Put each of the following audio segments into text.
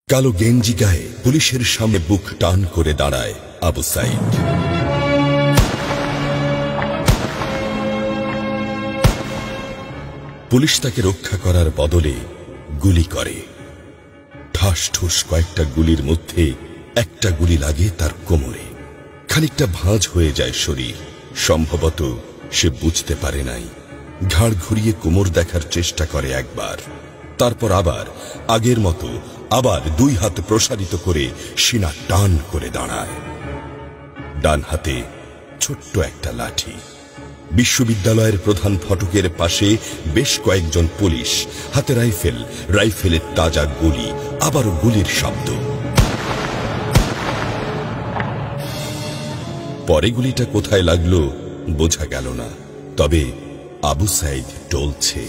কালো গেঞ্জি গায়ে পুলিশের সামনে বুক টান করে দাঁড়ায় আবু সাইদ। পুলিশ তাকে রক্ষা করার বদলে গুলি করে। ঠাস ঠুস কয়েকটা গুলির মধ্যে একটা গুলি লাগে তার কোমরে। খানিকটা ভাঁজ হয়ে যায় শরীর। সম্ভবত সে বুঝতে পারে নাই। ঘাড় ঘুরিয়ে কোমর দেখার চেষ্টা করে একবার, তারপর আবার আগের মতো আবার দুই হাত প্রসারিত করে সিনা টান করে দাঁড়ায়। ডান হাতে ছোট্ট একটা লাঠি। বিশ্ববিদ্যালয়ের প্রধান ফটকের পাশে বেশ কয়েকজন পুলিশ, হাতে রাইফেল, রাইফেলের তাজা গুলি, আবারও গুলির শব্দ। পরে গুলিটা কোথায় লাগলো বোঝা গেল না। তবে আবু সাইদ টলছে।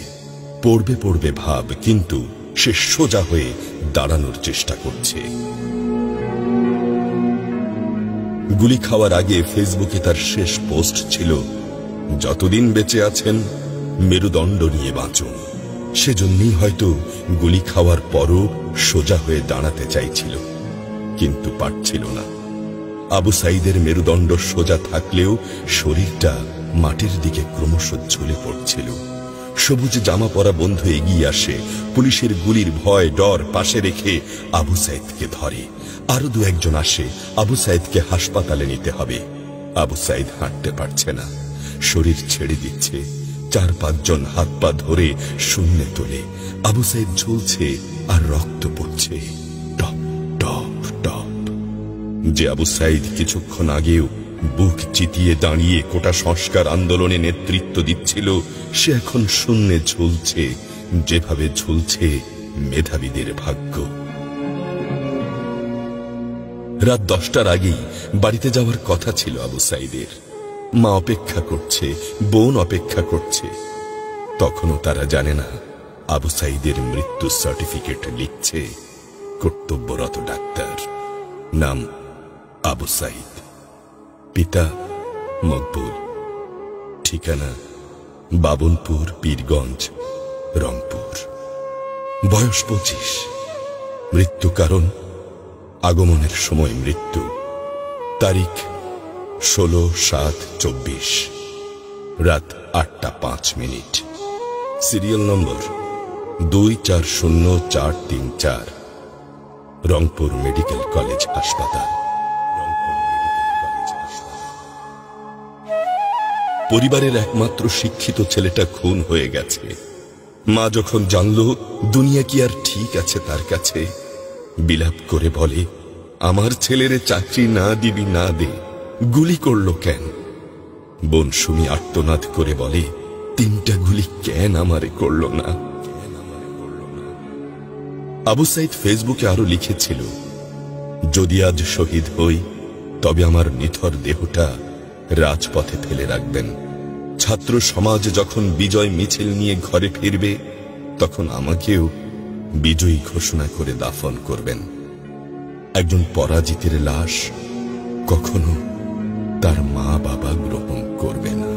পড়বে পড়বে ভাব, কিন্তু সে সোজা হয়ে দাঁড়ানোর চেষ্টা করছে। গুলি খাওয়ার আগে ফেসবুকে তার শেষ পোস্ট ছিল, যতদিন বেঁচে আছেন মেরুদণ্ড নিয়ে বাঁচুন। সেজন্যই হয়তো গুলি খাওয়ার পরও সোজা হয়ে দাঁড়াতে চাইছিল, কিন্তু পারছিল না। আবু সাইদের মেরুদণ্ড সোজা থাকলেও শরীরটা মাটির দিকে ক্রমশ ঝুলে পড়ছিল। সবুজ জামা পরা বন্ধু এগিয়ে আসে, পুলিশের গুলির ভয় ডর পাশে রেখে আবু সাইদকে ধরে। আরো দু একজন আসে, আবু সাইদকে হাসপাতালে নিতে হবে। আবু সাইদ হাঁটতে পারছে না, শরীর ছেড়ে দিচ্ছে। 4-5 জন হাত পা ধরে শূন্যে তোলে। আবু সাইদ ঝুলছে আর রক্ত পড়ছে টপ টপ টপ। যে আবু সাইদ কিছুক্ষণ আগেও বুক চিতিয়ে দাঁড়িয়ে কোটা সংস্কার আন্দোলনে নেতৃত্ব দিচ্ছিল, সে এখন শূন্যে ঝুলছে, যেভাবে ঝুলছে মেধাবীদের ভাগ্য। রাত 10টার আগেই বাড়িতে যাওয়ার কথা ছিল আবু সাইদের। মা অপেক্ষা করছে, বোন অপেক্ষা করছে। তখনও তারা জানে না আবু সাইদের মৃত্যু সার্টিফিকেট লিখছে কর্তব্যরত ডাক্তার। নাম আবু সাইদ, পিতা মকবুল, ঠিকানা বাবনপুর, পীরগঞ্জ, রংপুর। বয়স 25। মৃত্যু কারণ আগমনের সময় মৃত্যু। তারিখ 16/7/24, রাত 8টা 5 minute. Serial number 240434, Rangpur medical college হাসপাতাল। পরিবারের একমাত্র শিক্ষিত ছেলেটা খুন হয়ে গেছে। মা যখন জানল দুনিয়া কি আর ঠিক আছে তার কাছে, বিলাপ করে বলে, আমার ছেলেরে চাকরি না দিবি না দে, গুলি করলো কেন? বোন সুমি আর্তনাদ করে বলে, 3টা গুলি কেন আমারে করলো না? আবু সাইদ ফেসবুকে আরো লিখেছিল, যদি আজ শহীদ হই তবে আমার নিথর দেহটা রাজপথে ফেলে রাখবেন। ছাত্র সমাজ যখন বিজয় মিছিল নিয়ে ঘরে ফিরবে, তখন আমাকেও বিজয়ী ঘোষণা করে দাফন করবেন। একজন পরাজিতের লাশ কখনো তার মা বাবা গ্রহণ করবে না।